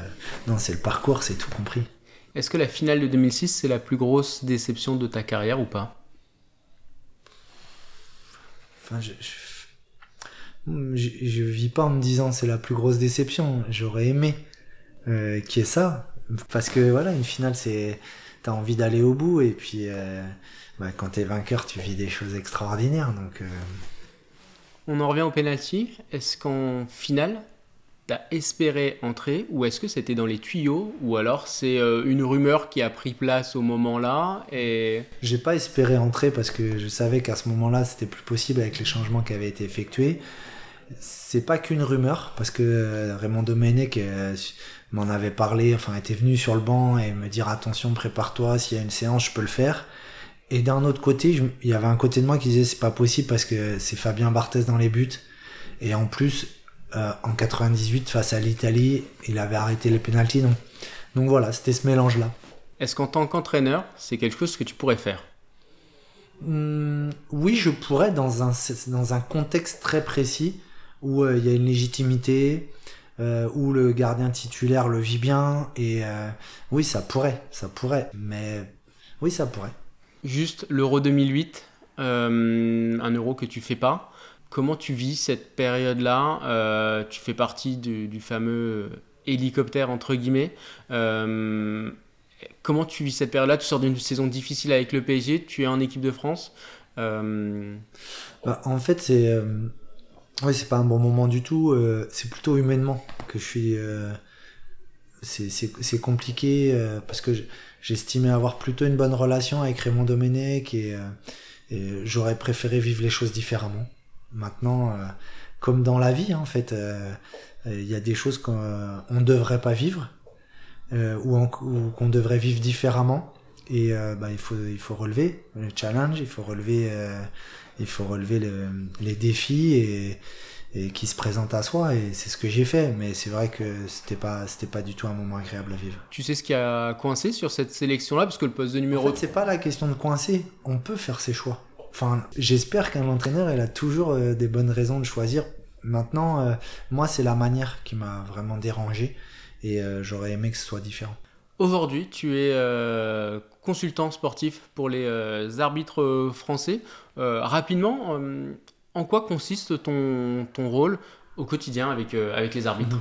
Non, c'est le parcours, c'est tout compris. Est-ce que la finale de 2006, c'est la plus grosse déception de ta carrière ou pas? Enfin, je vis pas en me disant c'est la plus grosse déception. J'aurais aimé qu'il y ait ça, parce que voilà, une finale, t'as envie d'aller au bout, et puis quand t'es vainqueur, tu vis des choses extraordinaires. Donc on en revient au penalty. Est-ce qu'en finale, t'as espéré entrer, ou est-ce que c'était dans les tuyaux, ou alors c'est une rumeur qui a pris place au moment-là et... J'ai pas espéré entrer parce que je savais qu'à ce moment-là, c'était plus possible avec les changements qui avaient été effectués. C'est pas qu'une rumeur, parce que Raymond Domenech m'en avait parlé, enfin était venu sur le banc et me dire attention, prépare-toi, s'il y a une séance, je peux le faire. Et d'un autre côté, il y avait un côté de moi qui disait c'est pas possible parce que c'est Fabien Barthez dans les buts, et en plus en 98 face à l'Italie, il avait arrêté les pénaltys, donc voilà, c'était ce mélange-là. Est-ce qu'en tant qu'entraîneur, c'est quelque chose que tu pourrais faire? Oui, je pourrais, dans un contexte très précis où il y a une légitimité, où le gardien titulaire le vit bien, et oui, ça pourrait, mais oui, ça pourrait. Juste l'Euro 2008, un Euro que tu fais pas. Comment tu vis cette période-là? Tu fais partie du fameux hélicoptère, entre guillemets. Comment tu vis cette période-là? Tu sors d'une saison difficile avec le PSG, tu es en équipe de France. En fait, c'est pas un bon moment du tout. C'est plutôt humainement que je suis... c'est compliqué parce que j'estimais avoir plutôt une bonne relation avec Raymond Domenech, et j'aurais préféré vivre les choses différemment. Maintenant, comme dans la vie, en fait, il y a des choses qu'on ne devrait pas vivre, ou qu'on devrait vivre différemment, et il faut relever le challenge, il faut relever les défis et qui se présentent à soi, et c'est ce que j'ai fait. Mais c'est vrai que c'était pas du tout un moment agréable à vivre. Tu sais ce qui a coincé sur cette sélection-là, parce que le poste de numéro... En fait, c'est pas la question de coincer, on peut faire ses choix. Enfin, j'espère qu'un entraîneur, il a toujours des bonnes raisons de choisir. Maintenant, moi, c'est la manière qui m'a vraiment dérangé, et j'aurais aimé que ce soit différent. Aujourd'hui, tu es consultant sportif pour les arbitres français. Rapidement, en quoi consiste ton rôle au quotidien avec les arbitres?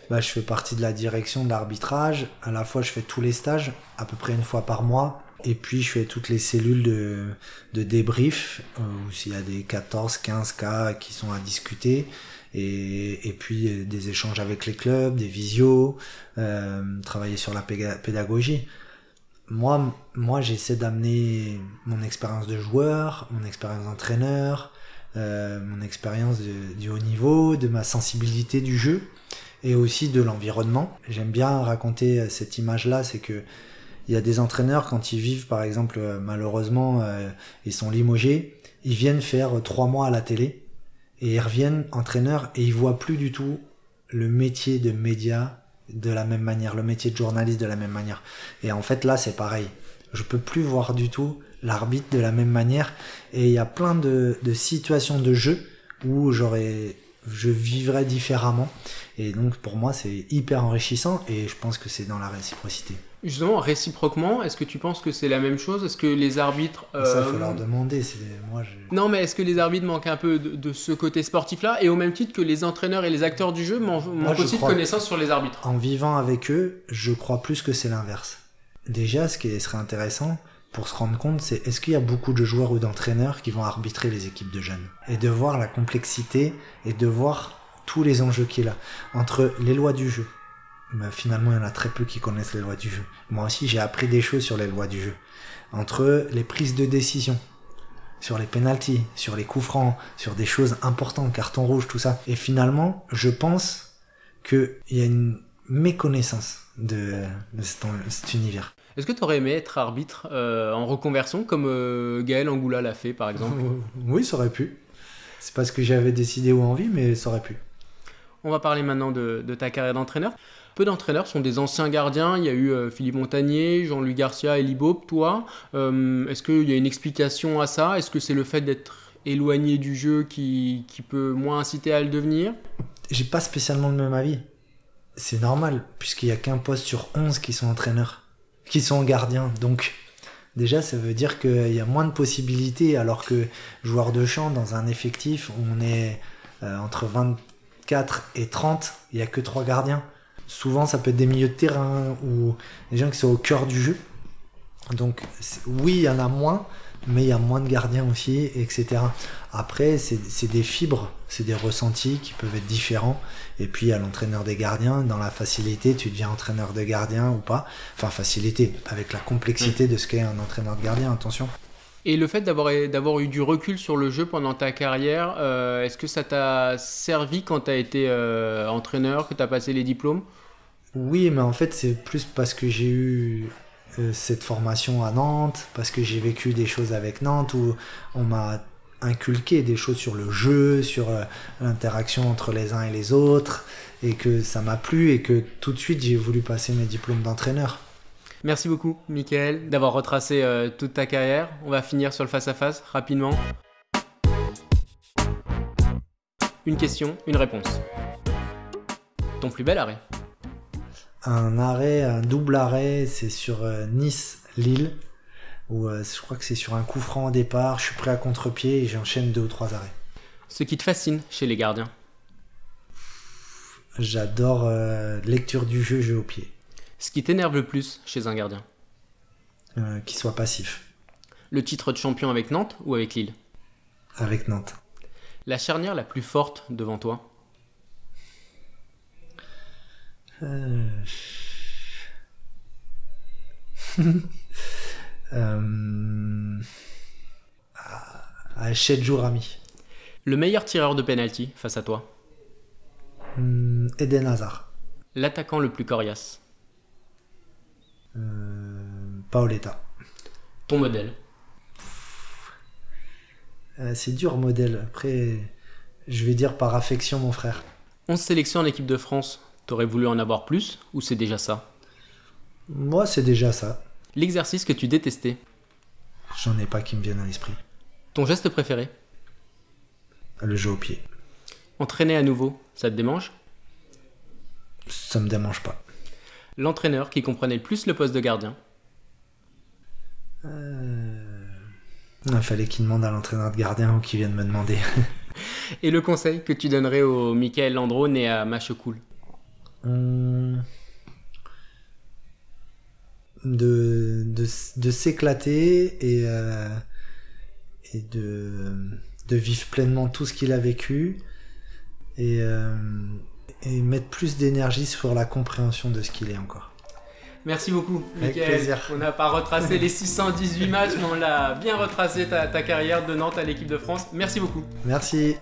Bah, je fais partie de la direction de l'arbitrage. À la fois, je fais tous les stages, à peu près une fois par mois. Et puis, je fais toutes les cellules de débrief, où s'il y a des 14, 15 cas qui sont à discuter. Et puis, des échanges avec les clubs, des visios, travailler sur la pédagogie. Moi, j'essaie d'amener mon expérience de joueur, mon expérience d'entraîneur, mon expérience du haut niveau, de ma sensibilité du jeu et aussi de l'environnement. J'aime bien raconter cette image-là, c'est que il y a des entraîneurs, quand ils vivent, par exemple, malheureusement, ils sont limogés, ils viennent faire 3 mois à la télé et ils reviennent entraîneurs et ils voient plus du tout le métier de média de la même manière, le métier de journaliste de la même manière. Et en fait, là, c'est pareil. Je peux plus voir du tout l'arbitre de la même manière. Et il y a plein de situations de jeu où je vivrais différemment. Et donc, pour moi, c'est hyper enrichissant et je pense que c'est dans la réciprocité. Justement, réciproquement, est-ce que tu penses que c'est la même chose? Est-ce que les arbitres... Ça, il faut leur demander. Non, mais est-ce que les arbitres manquent un peu de ce côté sportif-là? Et au même titre que les entraîneurs et les acteurs du jeu manquent aussi de connaissances sur les arbitres? En vivant avec eux, je crois plus que c'est l'inverse. Déjà, ce qui serait intéressant pour se rendre compte, c'est est-ce qu'il y a beaucoup de joueurs ou d'entraîneurs qui vont arbitrer les équipes de jeunes? Et de voir la complexité et de voir tous les enjeux qu'il y a entre les lois du jeu. Mais finalement, il y en a très peu qui connaissent les lois du jeu. Moi aussi, j'ai appris des choses sur les lois du jeu. Entre les prises de décision, sur les pénaltys, sur les coups francs, sur des choses importantes, carton rouge, tout ça. Et finalement, je pense qu'il y a une méconnaissance de cet univers. Est-ce que tu aurais aimé être arbitre en reconversion, comme Gaël Angoula l'a fait, par exemple? Oui, ça aurait pu. C'est pas ce que j'avais décidé ou envie, mais ça aurait pu. On va parler maintenant de ta carrière d'entraîneur. Peu d'entraîneurs sont des anciens gardiens. Il y a eu Philippe Montagnier, Jean-Louis Garcia, Elie Bob, toi. Est-ce qu'il y a une explication à ça? Est-ce que c'est le fait d'être éloigné du jeu qui peut moins inciter à le devenir? J'ai pas spécialement le même avis. C'est normal, puisqu'il y a qu'un poste sur 11 qui sont entraîneurs, qui sont gardiens. Donc, déjà, ça veut dire qu'il y a moins de possibilités, alors que joueur de champ, dans un effectif où on est entre 24 et 30, il n'y a que 3 gardiens. Souvent, ça peut être des milieux de terrain ou des gens qui sont au cœur du jeu. Donc, oui, il y en a moins, mais il y a moins de gardiens aussi, etc. Après, c'est des fibres, c'est des ressentis qui peuvent être différents. Et puis, à l'entraîneur des gardiens, dans la facilité, tu deviens entraîneur de gardien ou pas. Enfin, facilité, avec la complexité de ce qu'est un entraîneur de gardien, attention. Et le fait d'avoir eu du recul sur le jeu pendant ta carrière, est-ce que ça t'a servi quand tu as été entraîneur, que tu as passé les diplômes? Oui, mais en fait, c'est plus parce que j'ai eu cette formation à Nantes, parce que j'ai vécu des choses avec Nantes où on m'a inculqué des choses sur le jeu, sur l'interaction entre les uns et les autres, et que ça m'a plu et que tout de suite j'ai voulu passer mes diplômes d'entraîneur. Merci beaucoup, Mickaël, d'avoir retracé toute ta carrière. On va finir sur le face-à-face rapidement. Une question, une réponse. Ton plus bel arrêt? Un double arrêt, c'est sur Nice-Lille, où je crois que c'est sur un coup franc au départ, je suis prêt à contre-pied et j'enchaîne 2 ou 3 arrêts. Ce qui te fascine chez les gardiens? J'adore lecture du jeu au pied. Ce qui t'énerve le plus chez un gardien? Qu'il soit passif. Le titre de champion avec Nantes ou avec Lille? Avec Nantes. La charnière la plus forte devant toi? Ched Jourami. Le meilleur tireur de penalty face à toi? Eden Hazard. L'attaquant le plus coriace? Paoletta. Ton modèle? C'est dur modèle. Après, je vais dire par affection mon frère. 11 sélections en équipe de France. T'aurais voulu en avoir plus ou c'est déjà ça? Moi, c'est déjà ça. L'exercice que tu détestais? J'en ai pas qui me viennent à l'esprit. Ton geste préféré? Le jeu au pied. Entraîner à nouveau, ça te démange? Ça me démange pas. L'entraîneur qui comprenait le plus le poste de gardien? Il fallait qu'il demande à l'entraîneur de gardien ou qu'il vienne me demander. Et le conseil que tu donnerais au Michael Landreau né à Machecoul? De s'éclater et de vivre pleinement tout ce qu'il a vécu et mettre plus d'énergie sur la compréhension de ce qu'il est encore. Merci beaucoup, Avec Michael. plaisir. On n'a pas retracé les 618 matchs, mais on l'a bien retracé ta carrière de Nantes à l'équipe de France. Merci beaucoup. Merci.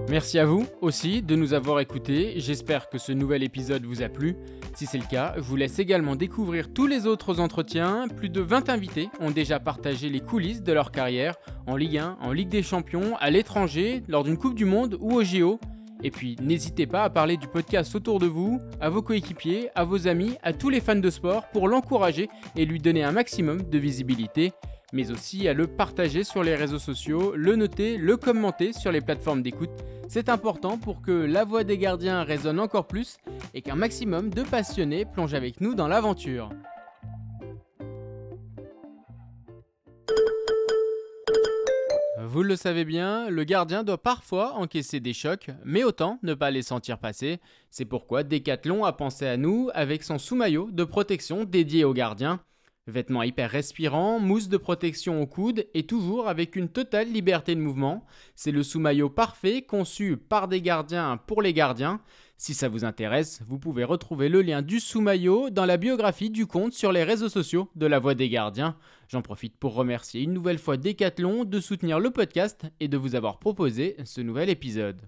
Merci à vous aussi de nous avoir écoutés. J'espère que ce nouvel épisode vous a plu. Si c'est le cas, je vous laisse également découvrir tous les autres entretiens. Plus de 20 invités ont déjà partagé les coulisses de leur carrière en Ligue 1, en Ligue des Champions, à l'étranger, lors d'une Coupe du Monde ou au JO. Et puis, n'hésitez pas à parler du podcast autour de vous, à vos coéquipiers, à vos amis, à tous les fans de sport pour l'encourager et lui donner un maximum de visibilité, mais aussi à le partager sur les réseaux sociaux, le noter, le commenter sur les plateformes d'écoute. C'est important pour que la voix des gardiens résonne encore plus et qu'un maximum de passionnés plongent avec nous dans l'aventure. Vous le savez bien, le gardien doit parfois encaisser des chocs, mais autant ne pas les sentir passer. C'est pourquoi Decathlon a pensé à nous avec son sous-maillot de protection dédié aux gardiens. Vêtements hyper respirants, mousse de protection au coude et toujours avec une totale liberté de mouvement. C'est le sous-maillot parfait conçu par des gardiens pour les gardiens. Si ça vous intéresse, vous pouvez retrouver le lien du sous-maillot dans la biographie du compte sur les réseaux sociaux de La Voix des Gardiens. J'en profite pour remercier une nouvelle fois Decathlon de soutenir le podcast et de vous avoir proposé ce nouvel épisode.